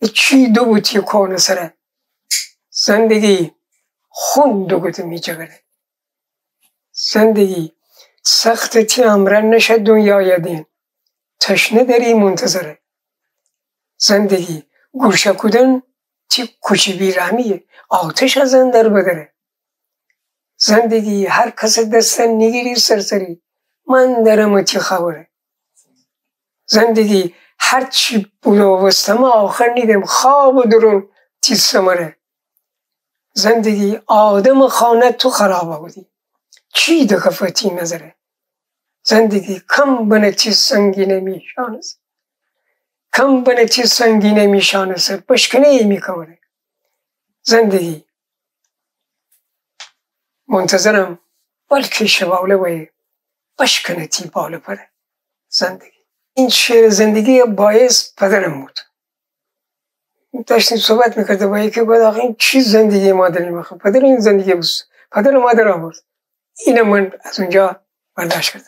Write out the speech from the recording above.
چی دو بوتی کون سره زندگی خون دو گوت می جگره زندگی سخت تی امرن نشد دنیا یدین تشنه داری منتظره زندگی گوشه کودن تی کچی بیرحمیه آتش از اندر بدره زندگی هر کس دستن نگیری سرسری من درم تی خبره زندگی هر چی بود و وستم آخر نیدم خواب و درون تی سمره زندگی آدم خانه تو خرابه بودی چی دکفتی نظره زندگی کم بنه تی سنگینه میشانست کم بنه تی سنگینه میشانست بشکنه ای میکوره زندگی منتظرم بلکه شواله وی بشکنه تی باله پره زندگی این شعر زندگی باعث پدرم بود داشتیم صحبت میکرده با یکی گفت آخه این چی زندگی مادری میخواد پدر این زندگی بود پدر مادر آورد اینم من از اونجا برداشت کردم